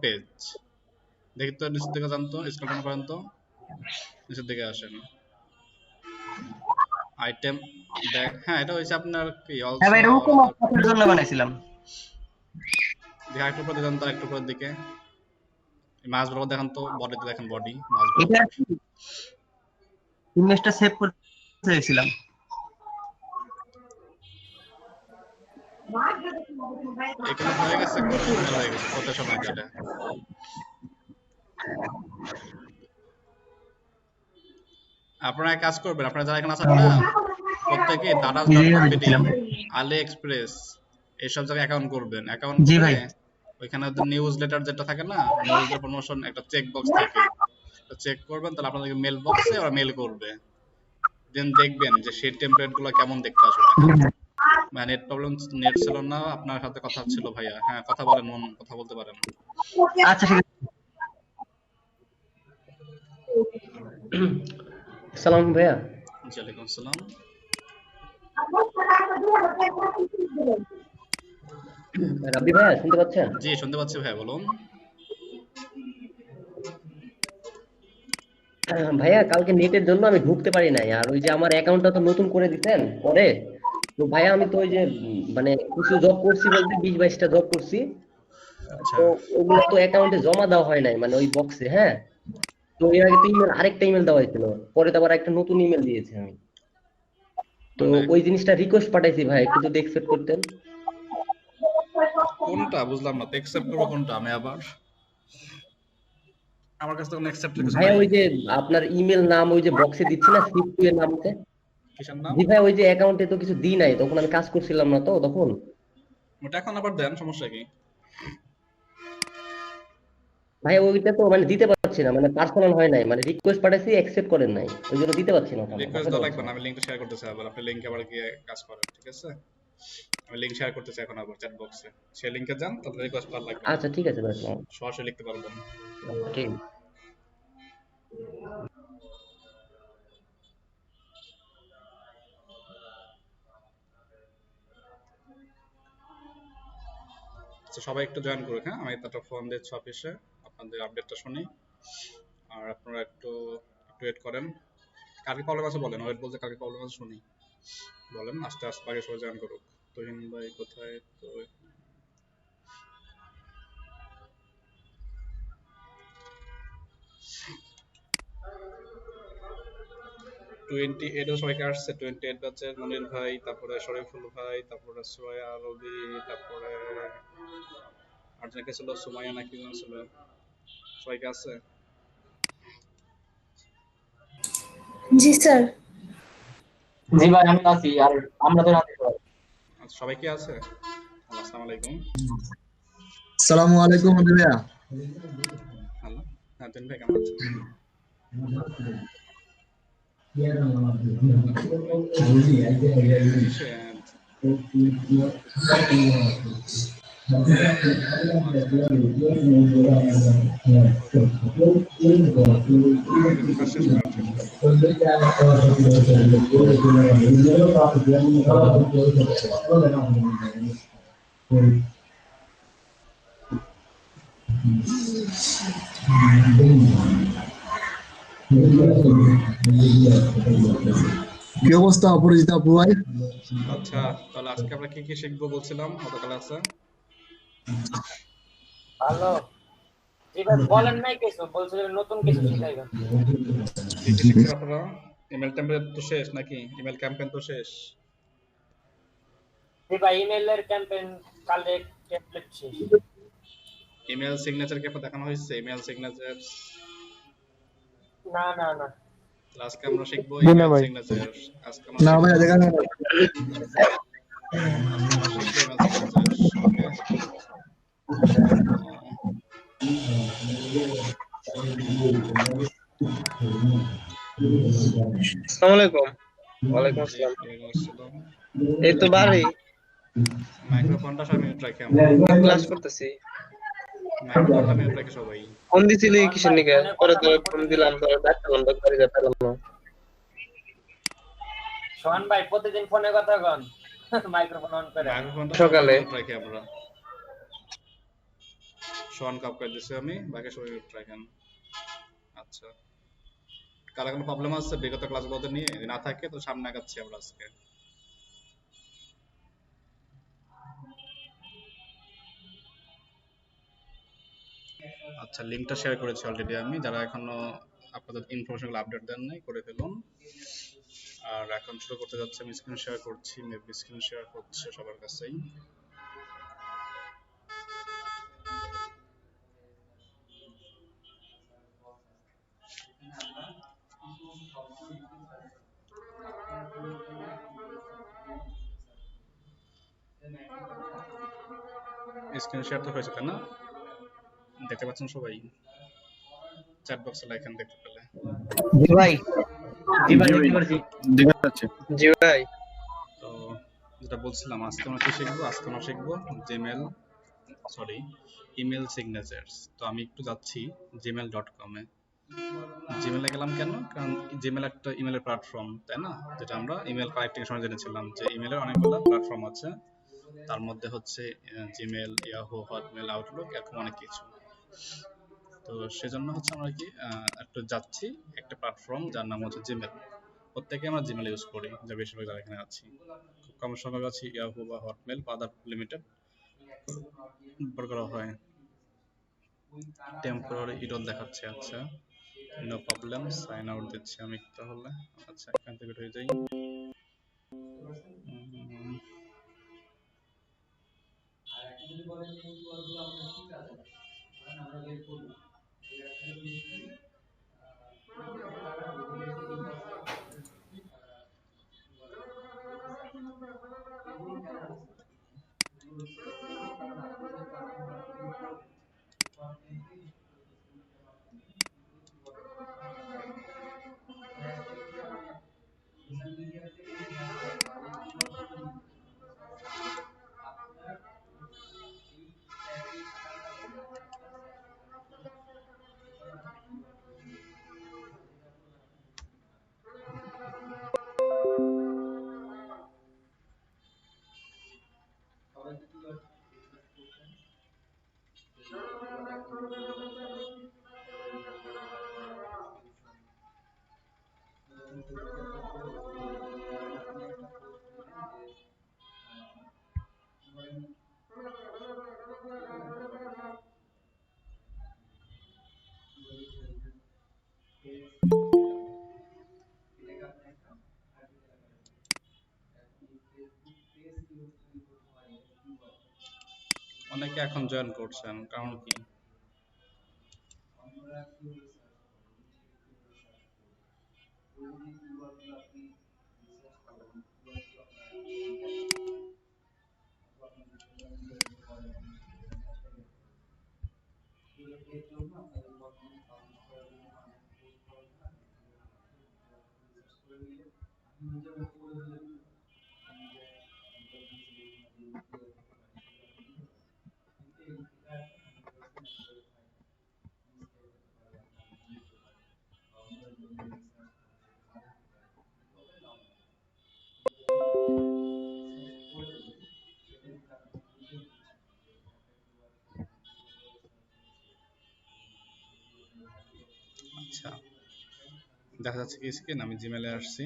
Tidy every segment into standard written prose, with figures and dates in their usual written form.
Page দেখি তো, নিচের দিকে যান তো, স্ক্রল ডাউন করেন তো, নিচের দিকে আসেন, আইটেম ব্যাক। হ্যাঁ, এটা হচ্ছে আপনার কি হ্যাঁ অলসো ভাই, এটা অল হুকুম আদার। আপনাদের জন্য বানাইছিলাম। দেখি একটু উপরে যান তো, একটু উপরের দিকে মাছ বরাবর দেখেন তো, বডিতে দেখেন, বডি মাছ এটা বরাবর। ইমেজটা সেভ করতে চাইছিলাম। এখানে হয়ে গেছে, কত সময় হয়ে গেছে, কত সময় কাটে। আপনারা এক কাজ করবেন, আপনারা যারা এখানে আছেন না, প্রত্যেকে দাদাস ডট ইয়ে কম দিচ্ছিলাম। আলি এক্সপ্রেস এইসব জায়গায় অ্যাকাউন্ট করবেন। অ্যাকাউন্ট জি করে ভাই। ওইখানে নিউজ লেটার যেটা থাকে না, নিউজ লেটার প্রমোশন একটা চেক বক্স থাকে, চেক করবেন, তাহলে আপনাদেরকে মেল বক্সে ওরা মেল করবে। দেন দেখবেন যে সেই টেমপ্লেট গুলো কেমন দেখতে আসলে। নেট প্রবলেম, নেট ছিল না, আপনার সাথে কথা ছিল ভাইয়া। হ্যাঁ, কথা বলেন, মন কথা বলতে পারেন। আচ্ছা ঠিক আছে। সালাম ভাইয়া। জি ওয়ালাইকুম আসসালাম। রাব্বি ভাইয়া শুনতে পাচ্ছেন? জি শুনতে পাচ্ছি ভাইয়া, বলুন। ভাইয়া কালকে নেটের জন্য আমি ঢুকতে পারি নাই, আর ওই যে আমার অ্যাকাউন্টটা তো নতুন করে দিতেন পরে। তো ভাইয়া আমি তো ওই যে মানে কিছু জব করছি, বলতে 20-22টা জব করছি। আচ্ছা, তো ওগুলো তো অ্যাকাউন্টে জমা দেওয়া হয় নাই, মানে ওই বক্সে। হ্যাঁ, তো এর আগে তো ইমেল, আরেকটা ইমেল দেওয়া হয়েছিল, পরে তো আবার একটা নতুন ইমেল দিয়েছি আমি। তো মানে ওই জিনিসটা রিকোয়েস্ট পাঠাইছি ভাই, একটু যদি একসেপ্ট করতেন। কোনটা বুঝলাম না তো, অ্যাকসেপ্ট করবো কোনটা আমি আবার? আমার কাছে তো কোনো অ্যাকসেপ্টের কিছু ভাইয়া নাই। ওই যে আপনার ইমেল নাম ওই যে বক্সে দিচ্ছি না, সিপ2 এর নামতে। কিসের নাম? জি ভাই, ওই যে অ্যাকাউন্টে তো কিছু দিই নাই, তখন আমি কাজ করছিলাম না তো তখন। ওটা এখন আবার দেন, সমস্যা কি? ভাই ওইটা তো মানে দিতে পারছি না, মানে পার্সোনাল হয় নাই, মানে রিকোয়েস্ট পাঠাইছি, অ্যাকসেপ্ট করেন নাই, ওই জন্য দিতে পারছি না ওটা, আমার রিকোয়েস্ট পাঠাতে দেওয়া পারছি লাগবে না, না। আমি লিঙ্কটা শেয়ার করতেছি আবার, আপনি লিঙ্কে আবার গিয়ে কাজ করেন, ঠিক আছে? আমি লিঙ্ক শেয়ার করতেছি এখন আবার চ্যাট বক্সে, সেই লিঙ্কে যান, তাহলে রিকোয়েস্ট করা লাগবে না, আচ্ছা ঠিক আছে ভাই, আসসালাম। সরাসরি লিখতে পারবেন। আচ্ছা, ঠিক। আচ্ছা, সবাই একটু জয়েন করুক। হ্যাঁ, আমি একটা ফোন দিচ্ছি অফিসে, আপনাদের আপডেটটা শুনি। আর আপনারা একটু একটু ওয়েট করেন। কালকে প্রবলেম আছে বলেন, ওয়েট বলতে কালকে প্রবলেম আছে শুনি, বলেন। আস্তে আস্তে আগে সবাই জয়েন করুক। তুহিন ভাই কোথায় তো? 28 সবাইকে আসছে, 28 ব্যাচের মনির ভাই, তারপরে শরীফুল ভাই, তারপরে সোয়া রবি, তারপরে আর যাকে ছিল সুমাইয়া নাকি যেন ছিল, সবাইকে আছে। জি স্যার। জি ভাই আমি আছি, আর আমরা তো আছি সবাই। আচ্ছা, সবাই কি আছে? আসসালামু আলাইকুম। আসসালামু আলাইকুম ভাইয়া। হ্যালো, হ্যাঁ দিন ভাই, কেমন আছেন? কিসে? আচ্ছা আচ্ছা, কাজ শেষ করেন, শেষ করেন। কি অবস্থা অপরাজিতা আপু ভাই? আচ্ছা, তাহলে আজকে আমরা কি কি শিখবো বলছিলাম গত ক্লাসে? ভালো। জি ভাই বলেন নাই কিছু, বলছিলেন নতুন কিছু শিখাইবেন। কি কি শিখছেন আপনারা? ইমেল টেমপ্লেট তো শেষ নাকি? ইমেল ক্যাম্পেইন তো শেষ। জি ভাই ইমেইলের ক্যাম্পেইন কালে টেমপ্লেট শেষ। ইমেল সিগনেচার কি আপনার দেখানো হয়েছে? ইমেল সিগনেচার না না না। আজকে আমরা শিখবো না ইমেল ভাই। সিগনেচার। আজকে আমরা না শিখবো ভাইয়া দেখা না। আজকে আমরা শিখবো ইমেল সিগনেচার। ওকে। আসসালামু আলাইকুম। ওয়ালাইকুম জি আসসালাম। ওয়ালাইকুম আসসালাম। এই তো বাড়ি মাইক্রোফোনটা সবাই মিউট রাখি আমরা। ক্লাস করতেছি। মাইক্রোফোনটা মিউট রাখি সবাই। ফোন দিছিলি শোন কিসের ভাই নিকে? ফোনে পরে কথা তোর বল ফোন প্রতিদিন। দিলাম, তোর ডাক্তার বন্ধ করে যেতে পারলাম। শোন ভাই প্রতিদিন ফোনে কথা কন, মাইক্রোফোন অন করে। মাইক্রোফোনটা সবার সকালে মিউট রাখি আমরা। সমান কাপ করে দিচ্ছি আমি, বাকি সবাই মিউট রাখেন। আচ্ছা, কারো কোনো প্রবলেম আছে বিগত ক্লাসগুলোতে নিয়ে? না থাকে তো সামনে আগাচ্ছি আমরা আজকে। আচ্ছা, লিঙ্কটা শেয়ার করেছি অলরেডি আমি, যারা এখনো আপনাদের ইনফরমেশনগুলো আপডেট দেন নাই করে ফেলুন। আর এখন শুরু করতে যাচ্ছে, আমি স্ক্রিন শেয়ার করছি, মেবি স্ক্রিন শেয়ার হচ্ছে সবার কাছেই। স্ক্রিন শেয়ার তো হয়েছে তাই না? দেখতে পাচ্ছেন সবাই? চ্যাট বক্সে লেখেন দেখতে পেলে। জি ভাই। জি ভাই, দেখতে পারছি। দেখা যাচ্ছে। জি ভাই। তো যেটা বলছিলাম, আজকে আমরা কি শিখবো? আজকে আমরা শিখবো ইমেল সিগনেচার্স। তো আমি একটু যাচ্ছি gmail.com এ। জিমেলে গেলাম কেন? কারণ জিমেল একটা ইমেলের প্ল্যাটফর্ম, তাই না? যেটা আমরা ইমেল কানেক্টিং সময় জেনেছিলাম যে ইমেলের অনেকগুলো প্ল্যাটফর্ম আছে, তার মধ্যে হচ্ছে জিমেল, ইয়াহু, হটমেল, আউটলুক, এরকম অনেক কিছু। তো সেজন্য হচ্ছে আমরা কি একটু যাচ্ছি একটা প্ল্যাটফর্ম যার নাম হচ্ছে জিমেল। প্রত্যেকে আমরা জিমেল ইউজ করি, যা বেশিরভাগ যারা এখানে আছি। খুব কম সংখ্যক আছে ইয়াহু বা হটমেল বা আদার লিমিটেড ব্যবহার করা হয়। টেম্পোরারি ইরর দেখাচ্ছে। আচ্ছা, নো প্রবলেম, সাইন আউট দিচ্ছি আমি তাহলে। আচ্ছা, এখান থেকে বের হয়ে যাই। অনেকে এখন জয়েন করছেন, কারণ কি? আচ্ছা, দেখা যাচ্ছে কি স্ক্রিন? আমি জিমেলে আসছি,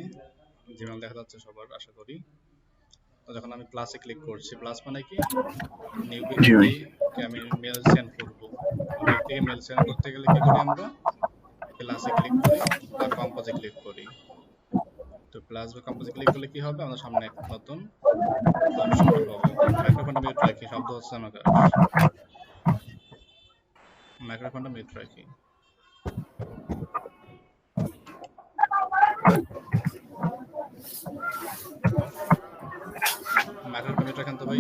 জিমেল দেখা যাচ্ছে সবার, আশা করি। তো যখন আমি প্লাসে ক্লিক করছি, প্লাস মানে কি? নিউ জি ভাই। ব্যক্তিকে আমি মেল সেন্ড করবো। ব্যক্তিকে মেল সেন্ড করতে গেলে কি করি আমরা? প্লাসে ক্লিক করি বা কম্পোজে ক্লিক করি। তো প্লাস বা কম্পোজে ক্লিক করলে কি হবে? আমাদের সামনে একটা নতুন অপশন বের হবে। মাইক্রোফোনটা মিউট রাখি, শব্দ হচ্ছে না কার? মাইক্রোফোনটা মিউট রাখি। মাইক্রোফোনটা মিউট রাখেন তো ভাই,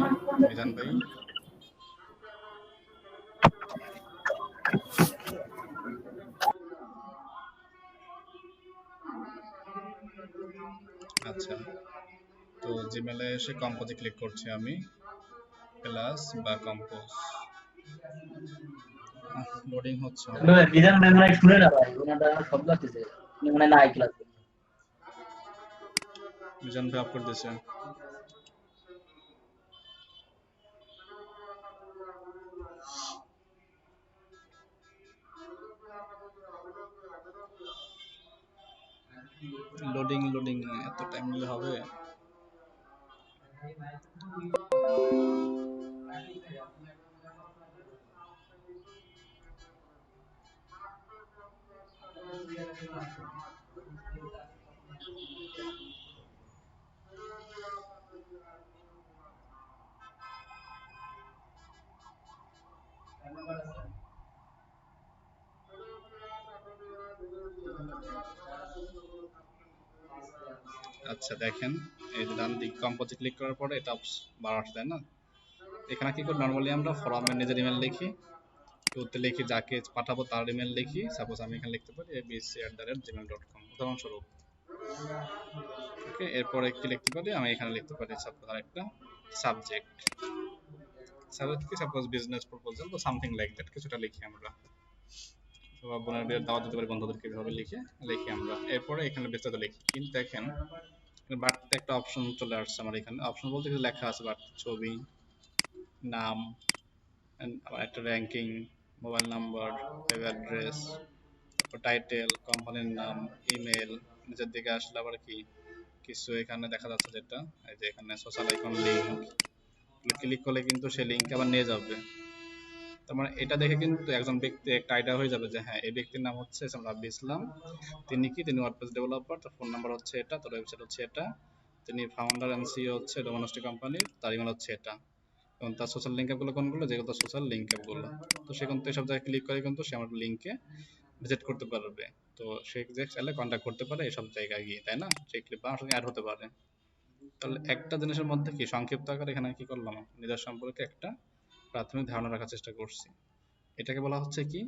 মিজান ভাই। আচ্ছা, তো জিমেলে এসে কম্পোজে ক্লিক করছি আমি, প্লাস বা কম্পোজ। লোডিং হচ্ছে। বিধান ম্যাম নাই শুনে না ভাই, ওনাটা শব্দ আসতেছে মানে নাই ক্লাসে। মিজান ভাই অফ করে দিয়েছে। লোডিং এত টাইম নিলে হবে? আচ্ছা দেখেন, এই যে ডান দিক কম্পোজে ক্লিক করার পরে এটা বাড়াচ্ছে, তাই না? এখানে কি করি, নর্মালি আমরা ফরমের নিজের ইমেল লিখি, টুতে লিখি, যাকে পাঠাবো তার ইমেল লিখি। সাপোজ আমি এখানে লিখতে পারি abc@gmail.com উদাহরণস্বরূপ। ওকে, এরপরে কি লিখতে পারি, আমি এখানে লিখতে পারি সাপোজ আরেকটা সাবজেক্ট কি, সাপোজ বিজনেস প্রপোজাল বা সামথিং লাইক দ্যাট কিছুটা লিখি আমরা। সবার বোনের বিয়ের দাওয়াত দিতে পারি বন্ধুদেরকে, এভাবে লিখি আমরা। এরপরে এখানে বিস্তারিত লিখি। কিন্তু দেখেন বাড়তে একটা অপশন চলে আসছে আমার এখানে। অপশন বলতে কিছু লেখা আছে, বাড়তে ছবি, নাম, আবার একটা ranking, mobile number, web address, তারপর টাইটেল, কোম্পানির নাম, ইমেল। নিচের দিকে আসলে আবার কি কিছু এখানে দেখা যাচ্ছে, যেটা এই যে এখানে সোশ্যাল আইকন লিংক, ক্লিক করলে কিন্তু সেই লিংকে আবার নিয়ে যাবে। তার মানে এটা দেখে কিন্তু একজন ব্যক্তি একটা আইডিয়া হয়ে যাবে যে হ্যাঁ, এই ব্যক্তির নাম হচ্ছে রাব্বি ইসলাম, তিনি ওয়ার্ডপ্রেস ডেভেলপার, তার ফোন নাম্বার হচ্ছে এটা, তার ওয়েবসাইট হচ্ছে এটা, তিনি ফাউন্ডার এন্ড সিইও হচ্ছে ডোমিনোস্টিক কোম্পানির, তার ইমেল হচ্ছে এটা, এবং তার সোশ্যাল লিঙ্ক অ্যাপগুলো কোনগুলো, যেগুলো তার সোশ্যাল লিঙ্ক অ্যাপগুলো। তো সে কিন্তু এসব জায়গায় ক্লিক করে কিন্তু সে আমার লিঙ্কে ভিজিট করতে পারবে। তো সে যে চাইলে কন্ট্যাক্ট করতে পারে এসব জায়গায় গিয়ে, তাই না? সে ক্লিক বা আমার সঙ্গে অ্যাড হতে পারে। তাহলে একটা জিনিসের মধ্যে কি সংক্ষিপ্ত আকারে এখানে কি করলাম, নিজের সম্পর্কে একটা প্রাথমিক ধারণা রাখার চেষ্টা করছি। এটাকে বলা হচ্ছে কি,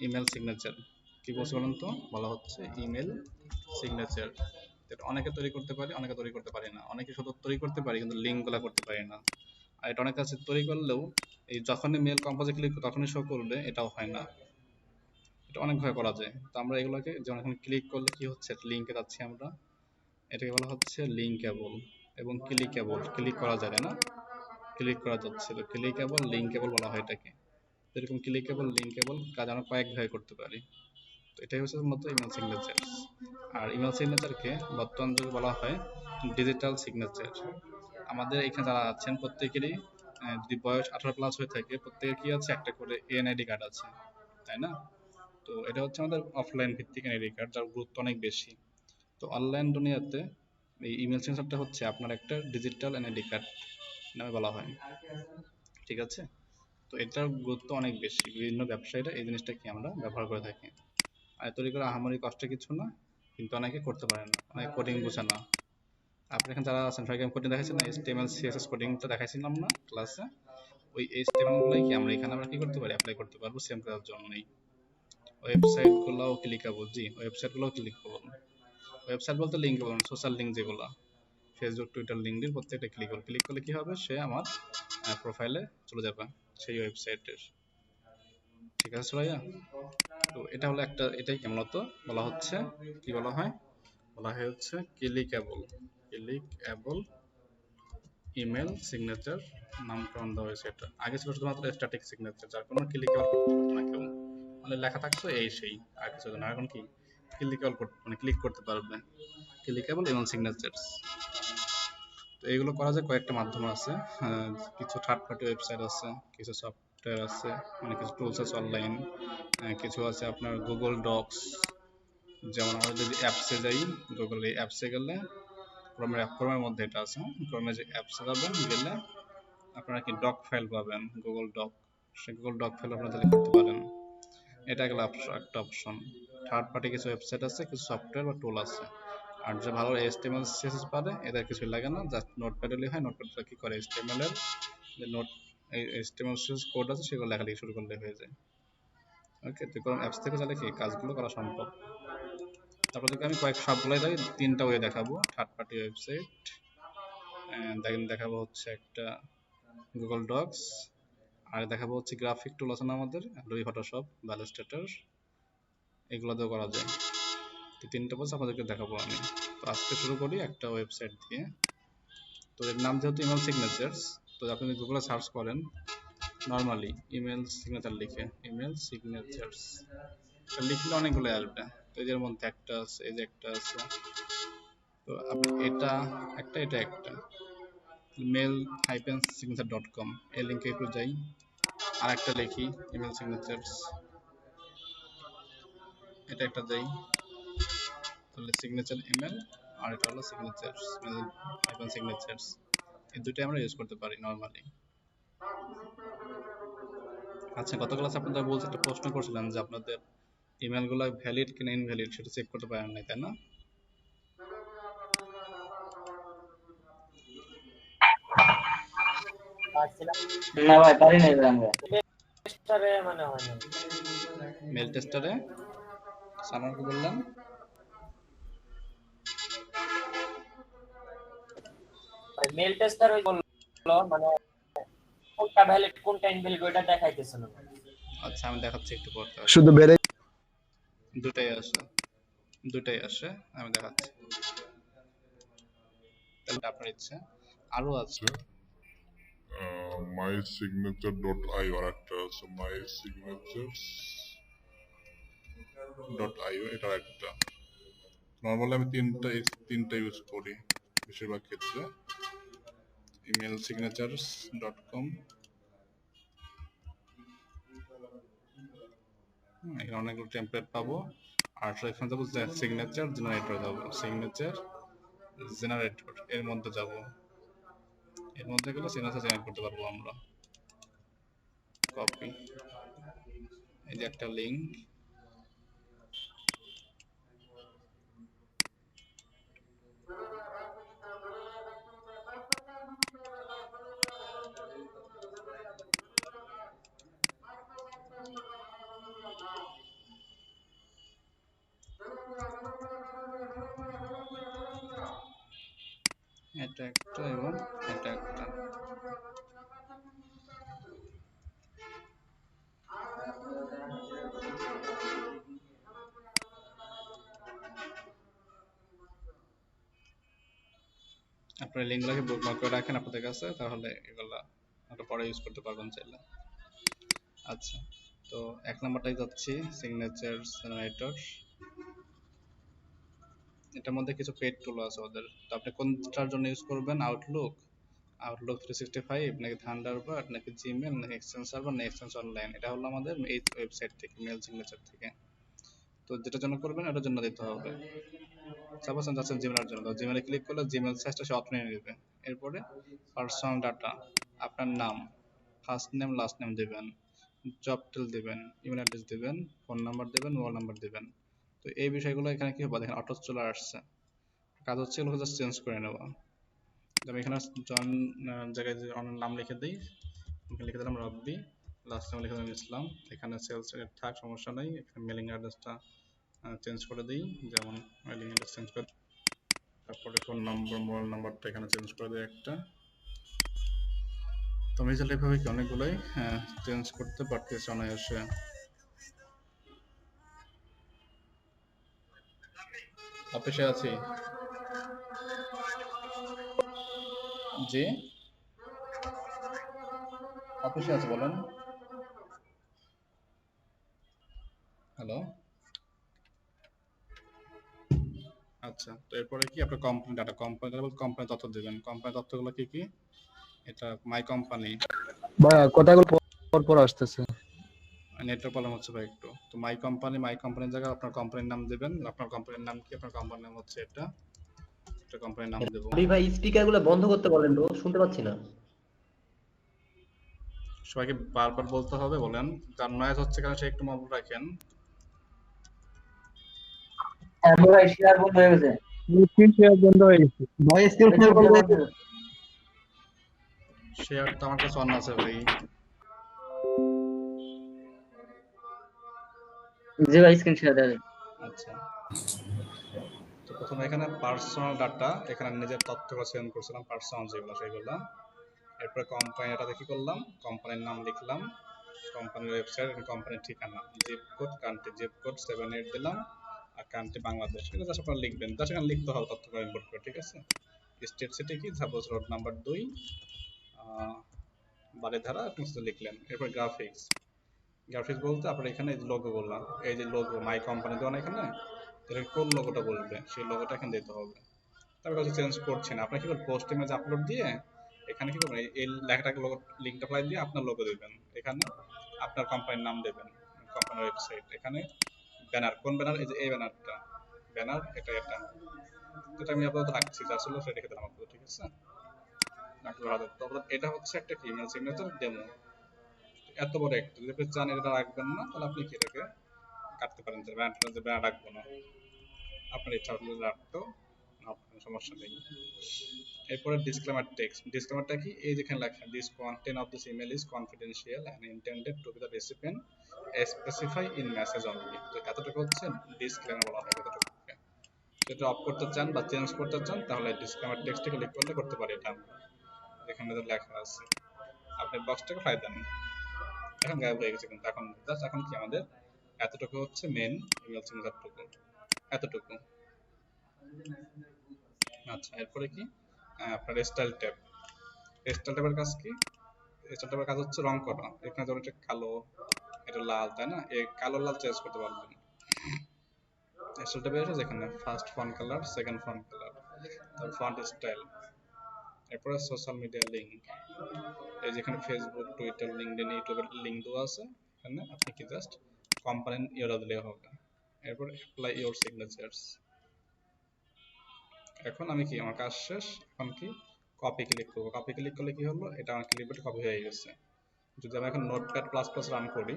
ইমেল সিগনেচার। কি বলছি বলুন তো, বলা হচ্ছে ইমেল সিগনেচার। এটা অনেকে তৈরি করতে পারে, অনেকে তৈরি করতে পারে না। অনেকে শুধু তৈরি করতে পারে কিন্তু লিঙ্ক গুলা করতে পারে না। আর এটা অনেক কাছে তৈরি করলেও এই যখনই মেল কম্পোজে ক্লিক তখনই শো করবে, এটাও হয় না। এটা অনেকভাবে করা যায়। তো আমরা এগুলোকে যেমন এখন ক্লিক করলে কি হচ্ছে, লিঙ্কে যাচ্ছি আমরা, এটাকে বলা হচ্ছে লিঙ্কেবল এবং ক্লিকেবল। ক্লিক করা যায় না, ক্লিক করা যাচ্ছে, তো ক্লিকেবল লিঙ্কেবল বলা হয় এটাকে। এরকম ক্লিকেবল লিঙ্কেবল কাজ আমরা কয়েকভাবে করতে পারি। তো এটাই হচ্ছে মূলত ইমেল সিগনেচার। আর ইমেল সিগনেচারকে বর্তমান যুগে বলা হয় ডিজিটাল সিগনেচার। আমাদের এখানে যারা আছেন প্রত্যেকেরই যদি বয়স 18+ হয়ে থাকে, প্রত্যেকের কি আছে, একটা করে এনআইডি কার্ড আছে, তাই না? তো এটা হচ্ছে আমাদের অফলাইন ভিত্তিক এনআইডি কার্ড, যার গুরুত্ব অনেক বেশি। তো অনলাইন দুনিয়াতে এই ইমেল সিগনেচারটা হচ্ছে আপনার একটা ডিজিটাল এনআইডি কার্ড নামে বলা হয়, ঠিক আছে? তো এটার গুরুত্ব অনেক বেশি। বিভিন্ন ব্যবসায়ীরা এই জিনিসটা কি আমরা ব্যবহার করে থাকি। আর তৈরি করা আহামরি কষ্ট কিছু না, কিন্তু অনেকে করতে পারে না, অনেকে কোডিং বোঝে না। আপনি এখানে যারা আছেন সবাইকে আমি কোডিং দেখাইছি না, HTML CSS কোডিংটা দেখাইছিলাম না ক্লাসে? ওই HTML গুলোই কি আমরা এখানে কি করতে পারি, অ্যাপ্লাই করতে পারবো সেম কাজের জন্যই। ওয়েবসাইট গুলোও ক্লিকেবল, জি ওয়েবসাইট গুলোও ক্লিকেবল। ওয়েবসাইট বলতে লিঙ্ক বলুন, সোশ্যাল লিঙ্ক যেগুলো ফেসবুক, টুইটার, লিঙ্কডিন, প্রত্যেকটা ক্লিক করলে কি হবে, সে আমার প্রোফাইলে চলে যাবে সেই ওয়েবসাইটের। ঠিক আছে সুরাইয়া? তো এটা হলো একটা, এটাই মূলত বলা হচ্ছে, কি বলা হয়, বলা হয় হচ্ছে ক্লিকেবল ইমেল সিগনেচার। নামকরণ দেওয়া হয়েছে এটা। আগে ছিল শুধুমাত্র স্ট্যাটিক সিগনেচার, যার কোনো ক্লিকেবল করতে পারতো না কেউ, মানে লেখা থাকতো এই সেই, আর কিছু না। এখন কি ক্লিকেবল মানে ক্লিক করতে পারবে, ক্লিকেবল ইমেল সিগনেচার্স। তো এইগুলো করা যায় কয়েকটা মাধ্যম আছে। কিছু থার্ড পার্টি ওয়েবসাইট আছে, কিছু সফটওয়্যার আছে, মানে কিছু টুলস আছে অনলাইন, কিছু আছে আপনার গুগল ডক্স। যেমন আমরা যদি অ্যাপসে যাই, গুগল এই অ্যাপসে গেলে ক্রোমের মধ্যে এটা আছে, ক্রোমে যে অ্যাপসে যাবেন গেলে আপনারা কি ডক ফাইল পাবেন, গুগল ডক। সেই গুগল ডক ফাইল আপনারা তাহলে করতে পারেন। এটা গেল একটা অপশন। থার্ড পার্টি কিছু ওয়েবসাইট আছে, কিছু সফটওয়্যার বা টুল আছে। আর যে ভালো HTML CSS পারে এদের কিছু লাগে না, জাস্ট নোটপ্যাড হলেই হয়। নোটপ্যাডটা কি করে, HTML এর যে HTML CSS কোড আছে সেগুলো লেখালেখি শুরু করলে হয়ে যায়। ওকে, তো কোন অ্যাপস থেকে চাইলে কি কাজগুলো করা সম্ভব। তারপর থেকে আমি সবগুলাই 3টা ওয়ে দেখাবো। থার্ড পার্টি ওয়েবসাইট দেখাবো হচ্ছে একটা গুগল ডক্স, আর দেখাবো হচ্ছে গ্রাফিক টুল আছে না আমাদের, অ্যাডোবি ফটোশপ বা ইলাস্ট্রেটর, এগুলো দিয়েও করা যায়। তো 3টা বছর আপনাদেরকে দেখাবো আমি। তো আজকে শুরু করি একটা ওয়েবসাইট দিয়ে। তো এর নাম যেহেতু ইমেল সিগনেচার্স, তো আপনি যদি গুগলে সার্চ করেন নর্মালি ইমেল সিগনেচার লিখে, ইমেল সিগনেচার্স লিখলে অনেকগুলো আসবে। এদের মধ্যে একটা আছে, এই যে একটা আছে। তো এটা একটা, এটা একটা mail-signature.com এই লিংকে একটু যাই, আর একটা লিখি ইমেল সিগনেচার্স, এটা একটা দেই, তাহলে সিগনেচার ইমেল, আর এটা হলো সিগনেচার্স সিগনেচার্স, এই দুটোই আমরা ইউজ করতে পারি নরমালি। আচ্ছা, গত ক্লাসে আপনাদের বলতে একটা প্রশ্ন করছিলেন যে আপনাদের ইমেলগুলো ভ্যালিড কিনা ইনভ্যালিড সেটা চেক করতে পারেন নাই, তাই না? না ভাই পারি নাই আমরা টেস্টারে মানে হয় না। মেল টেস্টারে সানোয়ারকে বললাম, ভাই মেল টেস্টার ওই বললো মানে কোনটা ভ্যালিড কোনটা ইনভ্যালিড ওটা দেখাইতেছে না। আচ্ছা আমি দেখাচ্ছি একটু পর, শুধু বেড়ে দুটাই আসে, দুটাই আসে, আমি দেখাচ্ছি, তাহলে আপনার ইচ্ছে। আরো আছে mysignature.io আর একটা আছে mysignatures.io, এটা একটা। নর্মালি আমি তিনটা ইউজ করি বেশিরভাগ ক্ষেত্রে। ইমেল signatures.com, এখানে অনেকগুলো টেমপ্লেট পাবো, আর এখানে যাবো সিগনেচার জেনারেটর, যাবো সিগনেচার জেনারেটর, এর মধ্যে যাব, এর মধ্যে গেলে সিগনেচার জেনারেট করতে পারবো আমরা। কপি, এই যে একটা লিংক, এটা একটা এবং এটা একটা। আপনার লিঙ্কগুলোকে বুকমার্ক করে রাখেন আপনাদের কাছে, তাহলে এগুলা আপনারা পরে ইউজ করতে পারবেন চাইলে। আচ্ছা, তো এক নাম্বারটাই যাচ্ছি, সিগনেচার জেনারেটর। এটার মধ্যে কিছু পেড টুল আছে ওদের, তো আপনি কোনটার জন্য ইউজ করবেন? আউটলুক 365 নাকি থান্ডারবার্ড নাকি জিমেল নাকি এক্সচেঞ্জ সার্ভার নাকি এক্সচেঞ্জ অনলাইন, এটা হলো আমাদের এই ওয়েবসাইট থেকে, মেল সিগনেচার থেকে। তো যেটার জন্য করবেন ওটার জন্য দিতে হবে। সাপোজ যাচ্ছেন জিমেলের জন্য, তো জিমেলে ক্লিক করলে জিমেল সাইজটা সে অটো নিয়ে নেবে। এরপরে পার্সোনাল ডাটা, আপনার নাম, ফার্স্ট নেম লাস্ট নেম দেবেন, জব টাইটেল দেবেন, ইমেল অ্যাড্রেস দেবেন, ফোন নাম্বার দেবেন, মোবাইল নাম্বার দেবেন। তো এই বিষয়গুলো এখানে কি হবে দেখেন অটো চলে আসছে। কাজ হচ্ছে এগুলো জাস্ট চেঞ্জ করে নেওয়া। আমি এখানে জন জায়গায় যে নাম লিখে দিই, এখানে লিখে দিলাম রব্বি, লাস্ট নেম লিখে দিলাম ইসলাম। এখানে সেলস রেট থাক, সমস্যা নাই। এখানে মেলিং অ্যাড্রেসটা চেঞ্জ করে দিই, যেমন মেলিং অ্যাড্রেস চেঞ্জ করে, তারপরে ফোন নাম্বার মোবাইল নাম্বারটা এখানে চেঞ্জ করে দিই একটা। তো আমি রেজাল্ট এভাবে কি অনেকগুলোই চেঞ্জ করতে পারতেছি অনায়াসে। অফিসে আছি জি, অফিসে আছে বলেন। হ্যালো, আচ্ছা, তো এরপরে কি আপনার কোম্পানি ডাটা, কোম্পানি তথ্য দেবেন। কোম্পানি তথ্যগুলো কি কি? এটা মাই কোম্পানি, ভাইয়া কথাগুলো পর পর আসতেছে। নেটওয়ার্ক প্রবলেম হচ্ছে ভাই একটু। তো মাই কোম্পানির জায়গায় আপনার কোম্পানির নাম দেবেন। আপনার কোম্পানির নাম কি? আপনার কোম্পানির নাম হচ্ছে এটা, একটা কোম্পানির নাম দেবো। ভাই স্পিকার গুলো বন্ধ করতে বলেন তো, শুনতে পাচ্ছি না। সবাইকে বারবার বলতে হবে বলেন, যার নয়েজ হচ্ছে কারণ সে একটু মনে রাখেন। ভাই শেয়ার বন্ধ হয়ে গেছে, স্ক্রিন শেয়ার বন্ধ হয়ে গেছে। ভাই স্ক্রিন শেয়ার বন্ধ হয়ে গেছে। শেয়ার তো আমার কাছে অন আছে ভাই। জি ভাই স্ক্রিন শেয়ার দেন। আচ্ছা, তো প্রথমে এখানে পার্সোনাল ডাটা, এখানে নিজের তথ্যগুলো সেন্ড করছিলাম পার্সোনাল যেগুলো সেগুলো। এরপরে কোম্পানিটা দেখি করলাম, কোম্পানির নাম লিখলাম, কোম্পানির ওয়েবসাইট, কোম্পানির ঠিকানা, zip code, country zip code 78 দিলাম, আর কান্ট্রি বাংলাদেশ। এটা জাস্ট আপনারা লিখবেন, জাস্ট এখানে লিখতে হবে তথ্যগুলো ইনপুট করে, ঠিক আছে? স্টেট সিটি কি, সাপোজ রোড নাম্বার 2, বাড়িধারা, আপনি লিখলেন। এরপর গ্রাফিক্স বলতে আপনার এখানে এই লোগো বললাম, এই যে লোগো মাই কোম্পানি দেওয়া না এখানে, এটা কোন লোগোটা বলবে সেই লোগোটা এখানে দিতে হবে। তারপর কাছে চেঞ্জ করছি না, আপনি কি করবেন পোস্ট ইমেজ আপলোড দিয়ে এখানে কি করবেন এই লেখাটাকে লোগো লিঙ্কটা অ্যাপ্লাই দিয়ে আপনার লোগো দেবেন, এখানে আপনার কোম্পানির নাম দেবেন, কোম্পানির ওয়েবসাইট, এখানে ব্যানার, কোন ব্যানার, এই যে এই ব্যানারটা, ব্যানার এটা এটা আমি আপাতত রাখছি, যা ছিল সেটা রেখে দিলাম আপাতত, ঠিক আছে। তারপর এটা হচ্ছে একটা কি ইমেল সিগনেচার ডেমো, এত বড় একটা, যদি আপনি চান এটা রাখবেন না তাহলে আপনি কি এটাকে কাটতে পারেন, যে ব্যানার রাখবো না, আপনার ইচ্ছা হলে রাখতো, আপনার সমস্যা নেই। এরপরে ডিসক্লেমার টেক্সট, ডিসক্লেমারটা কি, এই যেখানে লেখা this content of this email is confidential and intended to be the recipient specify in message only. তো এতটুকু হচ্ছে ডিসক্লেমার বলা হয় এতটুকুকে। যদি অফ করতে চান বা চেঞ্জ করতে চান তাহলে ডিসক্লেমার টেক্সটে ক্লিক করলে করতে পারি এটা আমরা, এখানে যে লেখা আছে আপনি বক্সটাকে ফাই দেন, এখন গায়েব হয়ে গেছে, কিন্তু এখন জাস্ট এখন কি আমাদের এতটুকু হচ্ছে মেন ইমেল সিগনেচারটুকু, এতটুকু। আচ্ছা এরপরে কি আপনার স্টাইল ট্যাব, স্টাইল ট্যাবের কাজ কি, স্টাইল ট্যাবের কাজ হচ্ছে রং করা, এখানে ধরুন এটা কালো, এটা লাল, তাই না, এই কালো লাল চেঞ্জ করতে পারবেন। স্টাইল ট্যাবে এসে যেখানে first font colour, second font colour, তারপর ফন্ট স্টাইল, এরপরে সোশ্যাল মিডিয়া লিঙ্ক, এই যেখানে ফেসবুক, টুইটার, লিঙ্কডইন, ইউটিউবের লিঙ্ক দেওয়া আছে, এখানে আপনি কি জাস্ট কোম্পানি ইউআরএল দিলে হবে। এরপর অ্যাপ্লাই ইওর সিগনেচারস, এখন আমি কি আমার কাজ শেষ, এখন কি কপি ক্লিক করবো, কপি ক্লিক করলে কি হলো, এটা আমার ক্লিপবোর্ডে কপি হয়ে গেছে। যদি আমি এখন নোটপ্যাড প্লাস প্লাস রান করি,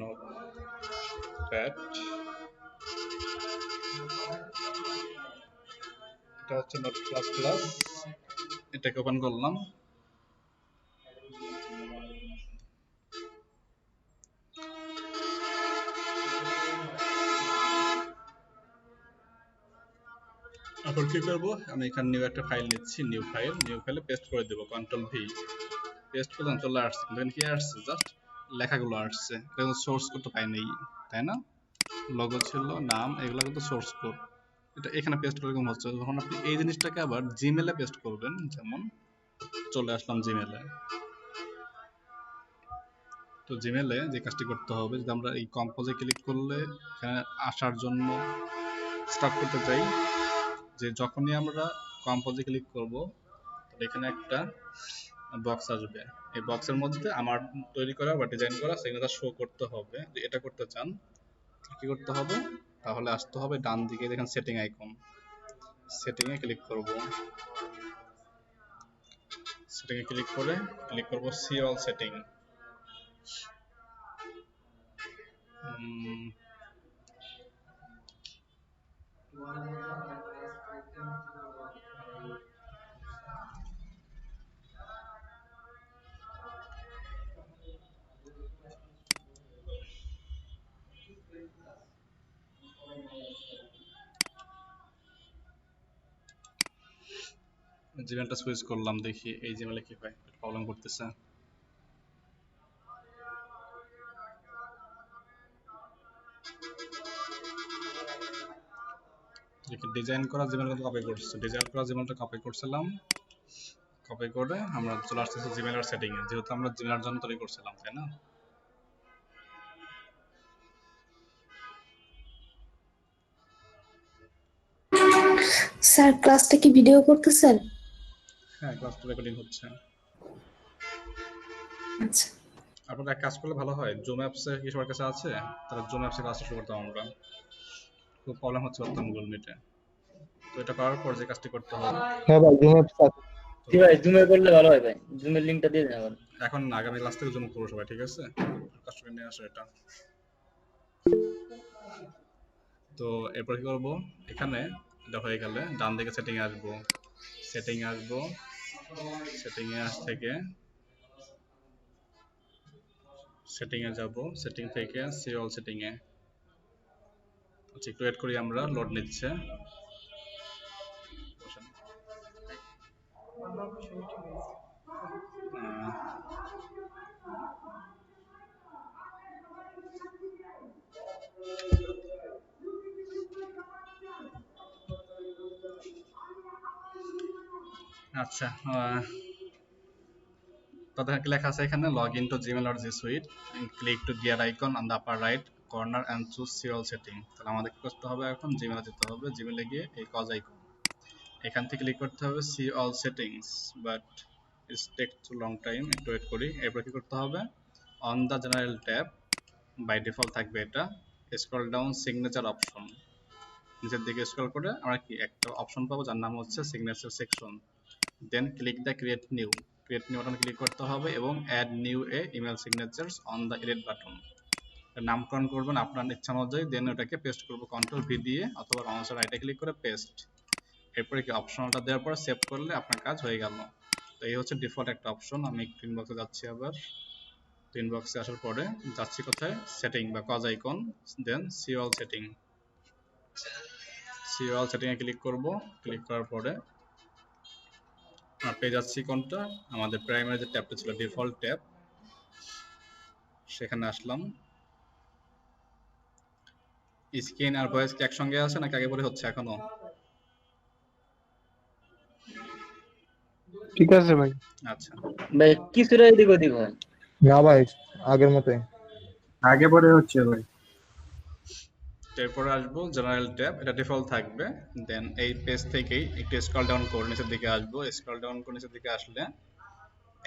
নোটপ্যাড, এটা হচ্ছে নোট প্লাস প্লাস, এটাকে ওপেন করলাম, তারপর কি করবো, আমি এখানে নিউ একটা ফাইল নিচ্ছি, নিউ ফাইলে পেস্ট করে দেবো, কন্ট্রোল ভি, পেস্ট করলাম, চলে আসছে, কিন্তু কি আসছে, জাস্ট লেখাগুলো আসছে, এটা কিন্তু সোর্স কোড তো পাই নেই, তাই না, লোগো ছিল, নাম, এগুলো কিন্তু সোর্স কোড, এটা এখানে পেস্ট করে এরকম হচ্ছে। যখন আপনি এই জিনিসটাকে আবার জিমেলে পেস্ট করবেন, যেমন চলে আসলাম জিমেলে, তো জিমেলে যে কাজটি করতে হবে, যদি আমরা এই কম্পোজে ক্লিক করলে এখানে আসার জন্য স্টার্ট করতে চাই, যে যখনই আমরা কম্পোজে ক্লিক করব তাহলে এখানে একটা বক্স আসবে, এই বক্সের মধ্যে আমার তৈরি করা বা ডিজাইন করা সিগনেচার শো করতে হবে। যে এটা করতে চান কি করতে হবে, তাহলে আসতে হবে ডান দিকে, দেখেন সেটিং আইকন, সেটিং এ ক্লিক করব, সেটিং এ ক্লিক করে ক্লিক করব সি অল সেটিং, জিমেলটা সুইচ করলাম, দেখি এই জিমেলে কি হয়, প্রবলেম করতেছে। ডিজাইন করা জিমেল কিন্তু কপি করছে, ডিজাইন করা জিমেলটা কপি করছিলাম, কপি করে আমরা চলে আসতেছি জিমেলের সেটিং এ, যেহেতু আমরা জিমেলের জন্য তৈরি করছিলাম, তাই না। স্যার ক্লাসটা কি ভিডিও করতেছেন? হ্যাঁ ক্লাসটা রেকর্ডিং হচ্ছে। আচ্ছা আপনারা এক কাজ করলে ভালো হয়, জুম অ্যাপসে কি সবার কাছে আছে, তারা জুম অ্যাপসে ক্লাসটা শুরু করতাম আমরা, খুব প্রবলেম হচ্ছে বর্তমান গুগল মিটে। তো এটা করার পর যে কাজটি করতে হবে, হ্যাঁ ভাই জুম অ্যাপস আছে। জি ভাই, জুমে করলে ভালো হয় ভাই, জুমের লিংকটা দিয়ে দেন আমার। এখন আগামী ক্লাস থেকে জুম করবো সবাই, ঠিক আছে, কাজ করে নিয়ে আসো এটা। তো এরপর কি করবো, এখানে এটা হয়ে গেলে ডান দিকে সেটিং এ আসবো, সেটিং এ আসবো, সেটিং এ থেকে সেটিং এ যাব, সেটিং থেকে সি অল সেটিং এ, আচ্ছা একটু ওয়েট করি আমরা, লোড নিচ্ছে। আচ্ছা তাদের লেখা আছে এখানে log in to Gmail or G Suite, click to gear icon on the upper right corner and choose serial setting. তাহলে আমাদের কি করতে হবে, এখন জিমেলে যেতে হবে, জিমেলে গিয়ে এই কজ আইকন এখান থেকে ক্লিক করতে হবে see all settings, but it's take too long time, একটু ওয়েট করি। এরপর কি করতে হবে, on the general tab, by default থাকবে এটা, স্ক্রল ডাউন সিগনেচার অপশন, নিচের দিকে স্ক্রল করে আমরা কি একটা অপশন পাবো যার নাম হচ্ছে signature section. Then click the create new button click করতে হবে এবং add new a email signatures on the edit button, নামকরণ করবেন আপনার ইচ্ছা অনুযায়ী। দেন ওটাকে পেস্ট করবো কন্ট্রোল ভি দিয়ে অথবা মাউসের রাইটে ক্লিক করে পেস্ট। এরপরে কি অপশনটা দেওয়ার পর সেভ করলে আপনার কাজ হয়ে গেল। তো এই হচ্ছে ডিফল্ট একটা অপশন। আমি একটু ইনবক্সে যাচ্ছি, আবার ইনবক্সে আসার পরে যাচ্ছি কোথায়, সেটিং বা কজ আইকন, দেন সি অল সেটিং, এ ক্লিক করব। ক্লিক করার পরে পেয়ে যাচ্ছি কোনটা, আমাদের প্রাইমারি যে ট্যাবটা ছিল ডিফল্ট ট্যাব, সেখানে আসলাম। স্ক্রিন আর ভয়েস কি একসঙ্গে আছে নাকি আগে পরে হচ্ছে এখনো? ঠিক আছে ভাই। আচ্ছা, ভাই কিছুটা এদিক ওদিক হয়। না ভাই, আগের মতোই। আগে পরে হচ্ছে ভাই। এরপরে আসবো জেনারেল ট্যাব, এটা ডিফল্ট থাকবে। দেন এই পেজ থেকেই একটু স্ক্রল ডাউন করে নিচের দিকে আসবো। স্ক্রল ডাউন করে নিচের দিকে আসলে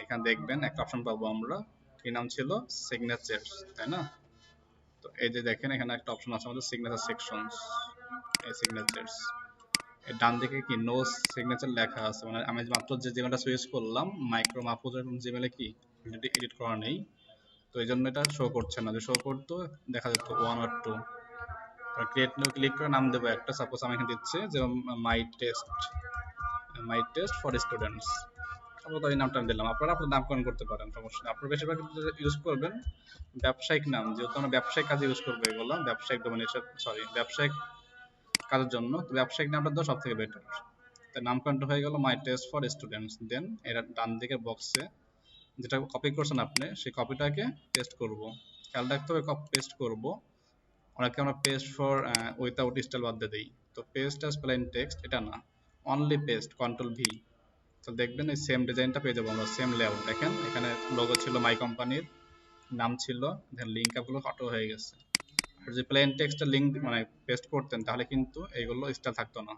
এখানে দেখবেন একটা অপশন পাবো আমরা, কি নাম ছিল, সিগনেচার্স, তাই না? তো এই যে দেখেন এখানে একটা অপশন আছে আমাদের সিগনেচার সেকশনস, এই সিগনেচার্স এর ডান দিকে কি নো সিগনেচার লেখা আছে, মানে আমি মাত্র যে জিমেলটা সুইচ করলাম মাইক্রো মাহফুজের জিমেলে কি এডিট করা নেই, তো এই জন্য এটা শো করছে না। যে শো করতো দেখা যেত 1 or 2। ক্রিয়েট নিউ ক্লিক করে নাম দেবো একটা, সাপোজ আমি এখানে দিচ্ছি যে মাই টেস্ট ফর স্টুডেন্টস, আমরা তো এই নামটা দিলাম। আপনারা আপনার নামকরণ করতে পারেন, সমস্যা নেই। আপনারা বেশিরভাগ ইউজ করবেন ব্যবসায়িক নাম, যেহেতু আমরা ব্যবসায়িক কাজে ইউজ করবো এগুলো, ব্যবসায়িক ডোমেন, ব্যবসায়িক কাজের জন্য, তো ব্যবসায়িক নামটা দেওয়া সব থেকে বেটার। তো নামকরণটা হয়ে গেল মাই টেস্ট ফর স্টুডেন্টস। দেন এটা ডান দিকের বক্সে যেটা কপি করছেন আপনি, সেই কপিটাকে পেস্ট করব। খেয়াল রাখতে হবে পেস্ট করব, অনেকে আমরা পেস্ট ফর উইথাউট স্টাইল বাদ দিয়ে দিই। তো পেস্ট অ্যাজ প্লেন টেক্সট এটা না, অনলি পেস্ট, কন্ট্রোল ভি। তো দেখবেন এই সেম ডিজাইনটা পেয়ে যাবো আমরা, সেম লেআউট। দেখেন এখানে লোগো ছিল, মাই কোম্পানির নাম ছিল, দেন লিঙ্ক আপগুলো অটো হয়ে গেছে। আর যে প্লেন টেক্সটের লিঙ্ক মানে পেস্ট করতেন তাহলে কিন্তু এইগুলো স্টাইল থাকতো না।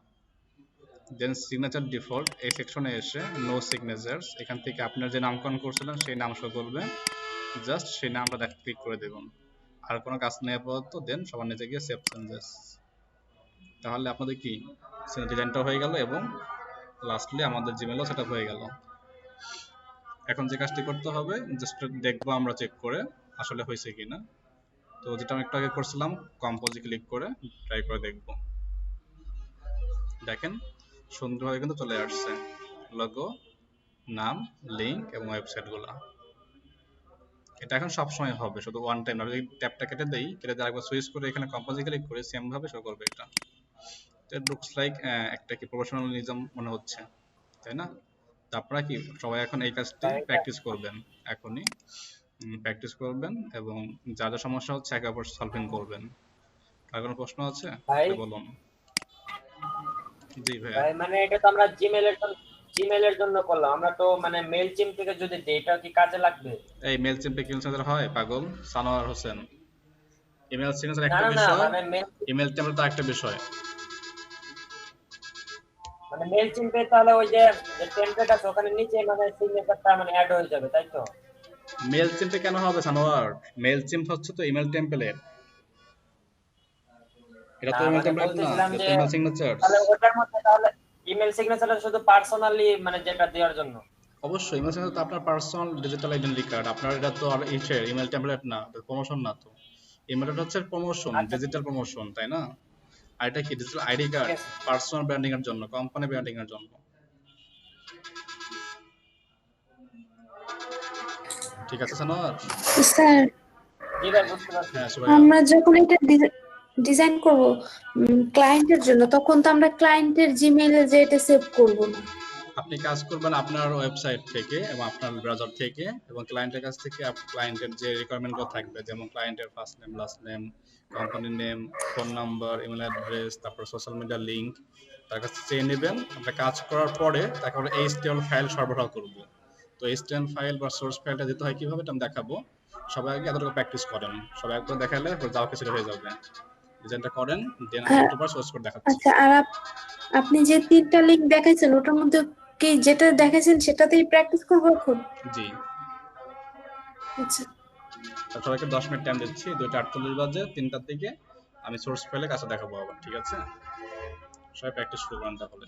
দেন সিগনেচার ডিফল্ট, এই সেকশনে এসে নো সিগনেচার্স, এখান থেকে আপনার যে নামকরণ করছিলেন সেই নাম শো করবে, জাস্ট সেই নামটা ক্লিক করে দেবেন, আর কোনো কাজ নেই আপাতত। দেন সবার নিচে গিয়ে সেভ চেঞ্জেস, তাহলে আপনাদের কি ডিজাইনটা হয়ে গেল এবং লাস্টলি আমাদের জিমেলও সেটআপ হয়ে গেল। এখন যে কাজটি করতে হবে জাস্ট দেখবো আমরা চেক করে আসলে হয়েছে কিনা। তো যেটা আমি একটু আগে করছিলাম, কম্পোজে ক্লিক করে ট্রাই করে দেখব। দেখেন সুন্দরভাবে কিন্তু চলে আসছে লোগো, নাম, লিঙ্ক এবং ওয়েবসাইটগুলো। এটা এখন সব সময় হবে, শুধু ওয়ান টাইম না। যদি ট্যাবটা কেটে দেই, কেটে দিয়ে আরেকবার সুইচ করে এখানে কম্পোজে ক্লিক করে সেম ভাবে শো করবে এটা। ইট লুকস লাইক একটা কি প্রফেশনালিজম মনে হচ্ছে, তাই না? তো আপনারা কি সবাই এখন এই কাজটি প্র্যাকটিস করবেন, এখনই প্র্যাকটিস করবেন এবং যা যা সমস্যা হচ্ছে একে অপর সলভিং করবেন। আর কোনো প্রশ্ন আছে ভাই বলুন। জি ভাই। ভাই মানে এটা তো আমরা জিমেলের জন্য করলাম, আমরা তো মানে মেল চিম থেকে যদি দেই এটা কি কাজে লাগবে? এই মেল চিম্পে কি সিগনেচার হয় পাগল সানোয়ার হোসেন? ইমেল সিগনেচার না একটা না না, বিষয়, মানে মেল ইমেল টেম্পলেট তো একটা বিষয়। মানে মেল চিমে তাহলে ওই যে টেমপ্লেট আছে ওখানে নিচে মানে সিগনেচারটা মানে অ্যাড হয়ে যাবে, তাই তো? মেল চিম্পে কেন হবে সানোয়ার? মেল চিম্প হচ্ছে তো ইমেল টেম্পলেট, এটা তো না ইমেল মানে টেম্পলেট না, বলতেছিলাম এটা যে তো ইমেল সিগনেচার। তাহলে ওটার মধ্যে তাহলে ইমেল সিগনেচারটা শুধু পার্সোনালি মানে যেটা দেওয়ার জন্য। অবশ্যই ইমেল সিগনেচার তো আপনার পার্সোনাল ডিজিটাল আইডেন্টি কার্ড, আপনার এটা তো আর ইসের ইমেল টেম্পলেট না, প্রমোশন না। তো ইমেলটা হচ্ছে প্রমোশন, আচ্ছা ডিজিটাল প্রমোশন, তাই না? আর এটা কি ডিজিটাল আইডি কার্ড, ঠিক আছে। পার্সোনাল ব্র্যান্ডিং এর জন্য, কোম্পানি ব্র্যান্ডিং এর জন্য। ঠিক আছে সানোয়ার? স্যার জি ভাই বুঝতে পারছি। হ্যাঁ সবাই। আমরা যখন এটা ডিজাইন করব ক্লায়েন্টের জন্য, তখন তো আমরা ক্লায়েন্টের জিমেইলে যে এটা সেভ করব না। আপনি কাজ করবেন আপনার ওয়েবসাইট থেকে এবং আপনার ব্রাউজার থেকে, এবং ক্লায়েন্টের কাছ থেকে ক্লায়েন্টের যে রিকোয়ারমেন্টগুলো থাকবে, যেমন ক্লায়েন্টের ফার্স্ট নেম, লাস্ট নেম, কোম্পানির name, phone number, email address, তারপর সোশ্যাল মিডিয়া লিংক, তার কাছে চেয়ে নেবেন। আমরা কাজ করার পরে তাকে আমরা HTML ফাইল সরবরাহ করব। তো HTML ফাইল বা সোর্স ফাইলটা দিতে হয় কিভাবে এটা আমি দেখাবো। সবাই আগে এতটুকু প্র্যাকটিস করেন, সবাই একবার দেখালে যাওয়া কিছু হয়ে যাবে। ডিজাইনটা করেন, দেন আমি আর একটু পর সোর্স কোড দেখাচ্ছি। আচ্ছা, আর আপনি যে 3টা লিংক দেখাইছেন ওটার মধ্যে কি যেটা দেখাইছেন সেটাতেই প্র্যাকটিস করবো এখন? জি, আচ্ছা, তো সবাইকে 10 মিনিট টাইম দিচ্ছি, 2:48 বাজে, 3টার দিকে আমি সোর্স ফাইলে কাছে দেখাবো আবার, ঠিক আছে? সবাই প্র্যাকটিস শুরু করেন তাহলে।